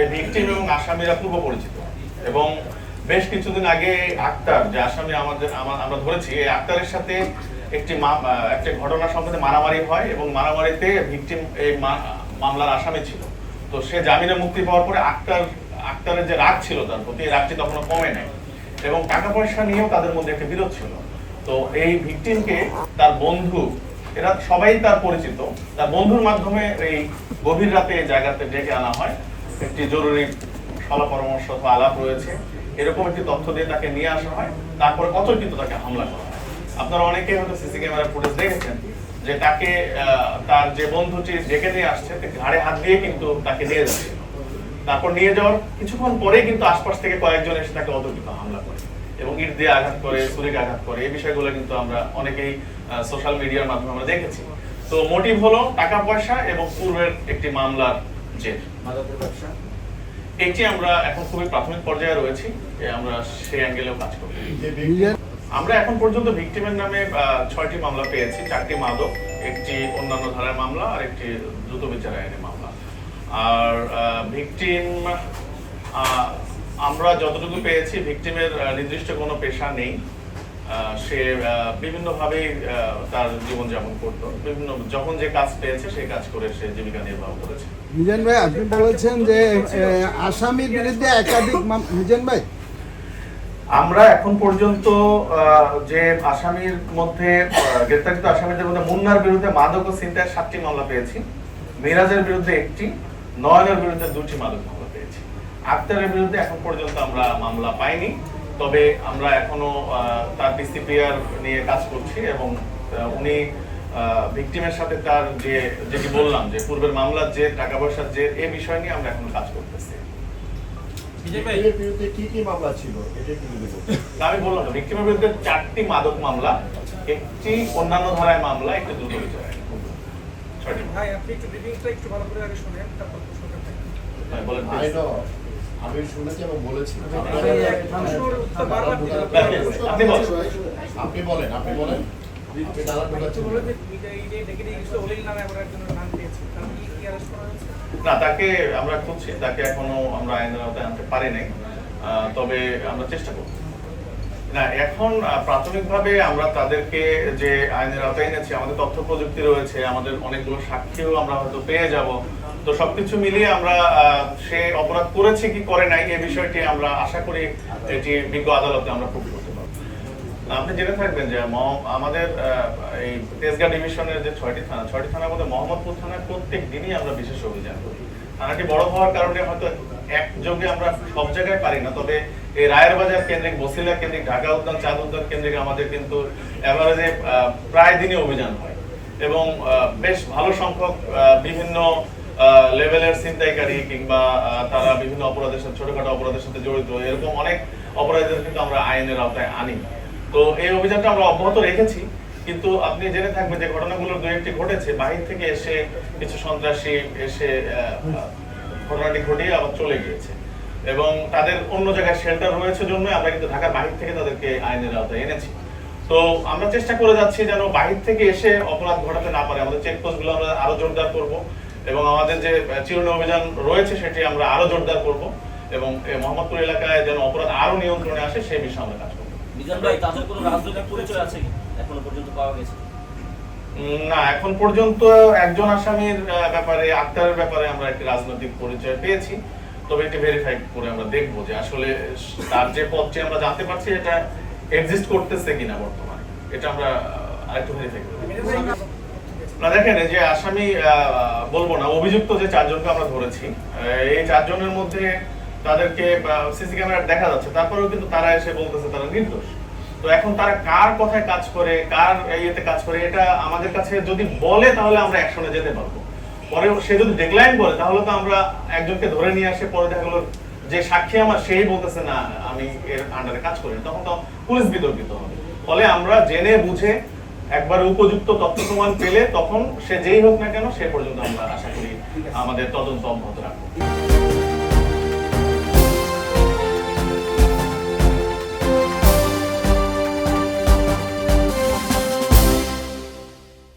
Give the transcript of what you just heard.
এই ভিকটিম এবং আসামিরা পূর্ব পরিচিত এবং বেশ কিছুদিন আগে আক্তার যে আসামি আমরা ধরেছি এই আক্তারের সাথে একটি ঘটনা সম্পর্কে মারামারি হয় এবং মারামারিতে ভিকটিম এই মামলার আসামি ছিল। তো সে জামিনে মুক্তি পাওয়ার পরে আক্তারের যে রাগ ছিল তার প্রতি, এই রাগটি তখনও কমে নাই এবং টাকা পয়সা নিয়েও তাদের মধ্যে একটা বিরোধ ছিল। তো এই ভিকটিমকে তার বন্ধু, এরা সবাই তার পরিচিত, তার বন্ধুর মাধ্যমে এই গভীর রাতে এই জায়গাতে ডেকে আনা হয়। একটি জরুরি সলা পরামর্শ অথবা আলাপ রয়েছে এরকম একটি তথ্য দিয়ে তাকে নিয়ে আসা হয়। তারপরে অতর্কিত তাকে হামলা করা হয়। আপনারা অনেকেই হয়তো সিসি ক্যামেরা ফুটেজ দেখেছেন যে তাকে তার যে বন্ধুটি ডেকে নিয়ে আসছে ঘাড়ে হাত দিয়ে কিন্তু তাকে নিয়ে যাচ্ছে। তারপর নিয়ে যাওয়ার কিছুক্ষণ পরে কিন্তু আশপাশ থেকে কয়েকজন এসে তাকে অতর্কিত হামলা করে এবং ইট দিয়ে আঘাত করে, ছুরিকে আঘাত করে। এই বিষয়গুলো কিন্তু আমরা অনেকেই সোশ্যাল মিডিয়ার মাধ্যমে আমরা দেখেছি। তো মোটিভ হলো টাকা পয়সা এবং পূর্বের একটি মামলার জের। এটি আমরা এখন খুবই প্রাথমিক পর্যায়ে রয়েছি, আমরা সেই অ্যাঙ্গেলেও কাজ করব। আমরা এখন পর্যন্ত ভিকটিমের নামে 6টি মামলা পেয়েছি, 4টি মাদক, একটি অন্যান্য ধারার মামলা আর একটি দ্রুত বিচার আইনের মামলা। আর ভিকটিম আমরা যতটুকু পেয়েছি ভিকটিমের নির্দিষ্ট কোনো পেশা নেই। সে বিভিন্নভাবে তার জীবনযাপন করতো, বিভিন্ন যখন যে কাজ পেয়েছে সেই কাজ করে সে জীবিকা নির্বাহ করেছে। মিজান ভাই, আপনি বলেছেন যে আসামির বিরুদ্ধে একাধিক মিজান ভাই, আমরা এখন পর্যন্ত যে আসামির মধ্যে গ্রেপ্তারকৃত আসামিদের মধ্যে মুন্নার বিরুদ্ধে মাদক ও ছিনতাইয়ের 7টি মামলা পেয়েছি, মিরাজের বিরুদ্ধে 1টি, নয়নের বিরুদ্ধে 2টি মাদক মামলা পেয়েছি। আক্তারের বিরুদ্ধে এখন পর্যন্ত আমরা মামলা পাইনি, তবে আমরা এখনো তার ডিসিপিআর নিয়ে কাজ করছি এবং উনি ভিকটিমের সাথে তার যেটি বললাম যে পূর্বের মামলার যে টাকা পয়সার যে এই বিষয় নিয়ে আমরা এখন কাজ করতেছি। আমি বললাম ভিকটিমের বিরুদ্ধে 4টি মাদক মামলা, একটি অন্যান্য ধারায় মামলা, একটি দ্রুত বিচার আইন। ভাই আপনি একটু ব্রিফিংটা একটু ভালো করে আগে শুনেন, তারপর প্রশ্নটা থাকবে। ভাই বলেন। আমি শুনেছি এবং বলেছি। আপনি বলেন। না, তাকে আমরা খুঁজছি, তাকে এখনো আমরা আইনের আওতায় আনতে পারি নাই, তবে আমরা চেষ্টা করব। না, এখন প্রাথমিকভাবে আমরা তাদেরকে যে আইনের আওতায় এনেছি, আমাদের তথ্য প্রযুক্তি রয়েছে, আমাদের অনেকগুলো সাক্ষীও আমরা হয়তো পেয়ে যাব। তো সবকিছু মিলিয়ে আমরা সে অপরাধ করেছে কি করে নাই এই বিষয়টি আমরা আশা করি এটি বিজ্ঞ আদালতে আমরা প্রুভ করতে পারব। আপনি জেনে থাকবেন যে আমাদের এই তেজগাঁ ডিভিশনের যে 6টি থানার মধ্যে মোহাম্মদপুর থানায় প্রত্যেক দিনই আমরা বিশেষ অভিযান করি। থানাটি বড় হওয়ার কারণে হয়তো একযোগে আমরা সব জায়গায় পারি না, তবে এই রায়ের বাজার কেন্দ্রিক, বসিলা কেন্দ্রিক, ঢাকা উদ্যান, চাঁদ উদ্যান কেন্দ্রিক আমাদের কিন্তু এভারেজে প্রায় দিনই অভিযান হয় এবং বেশ ভালো সংখ্যক বিভিন্ন লেভেলের ছিনতাইকারী কিংবা তারা বিভিন্ন অপরাধের সাথে, ছোটখাটো অপরাধের সাথে জড়িত এরকম অনেক অপরাধীদের কিন্তু আমরা আইনের আওতায় আনি। তো এই অভিযানটা আমরা অব্যাহত রেখেছি, কিন্তু আপনি জেনে থাকবেন যে ঘটনাগুলো 2-1টি ঘটেছে, বাহির থেকে এসে কিছু সন্ত্রাসী এসে ঘটনাটি ঘটিয়ে আবার চলে গিয়েছে এবং তাদের অন্য জায়গায় শেল্টার রয়েছে জন্য আমরা কিন্তু ঢাকার বাহির থেকে তাদেরকে আইনের আওতায় এনেছি। তো আমরা চেষ্টা করে যাচ্ছি যেন বাহির থেকে এসে অপরাধ ঘটাতে না পারে। আমাদের চেকপোস্টগুলো আমরা আরো জোরদার করব এবং আমাদের যে চিরুনি অভিযান রয়েছে সেটি আমরা আরো জোরদার করব এবং মোহাম্মদপুর এলাকায় যেন অপরাধ আরো নিয়ন্ত্রণে আসে সেই বিষয়ে আমরা কাজ করব। মিজান ভাই, তাদের কোনো রাজনৈতিক পরিচয় আছে এখনো পর্যন্ত পাওয়া গেছে? না, এখন পর্যন্ত একজন আসামির ব্যাপারে, আক্তারের ব্যাপারে আমরা একটি রাজনৈতিক পরিচয় পেয়েছি, তবে এটি ভেরিফাই করে আমরা দেখব যে আসলে তার যে পদটি আমরা জানতে পারছি এটা এক্সিস্ট করতেছে কিনা বর্তমানে, এটা আমরা আরেকটু ভেরিফাই করব। না, দেখেন যে আসামি বলবো না, অভিযুক্ত যে 4 জনকে আমরা ধরেছি, এই 4 জনের মধ্যে তাদেরকে সিসি ক্যামেরা দেখা যাচ্ছে, তারপরেও কিন্তু তারা এসে বলতেছে তারা নির্দোষ। তো এখন তারা কার কথায় কাজ করে, কার ইয়েতে কাজ করে, এটা আমাদের কাছে যদি বলে তাহলে আমরা অ্যাকশনে যেতে পারবো। পরে সে যদি ডিক্লাইন করে তাহলে তো আমরা একজনকে ধরে নিয়ে আসে, পরে দেখা গেলো যে সাক্ষী আমার সেই বলতেছে না আমি এর আন্ডারে কাজ করি, তখন তো পুলিশ বিতর্কিত হবে। ফলে আমরা জেনে বুঝে একবার উপযুক্ত তথ্য প্রমাণ পেলে তখন সে যেই হোক না কেন সে পর্যন্ত আমরা আশা করি আমাদের তদন্ত অব্যাহত রাখবো।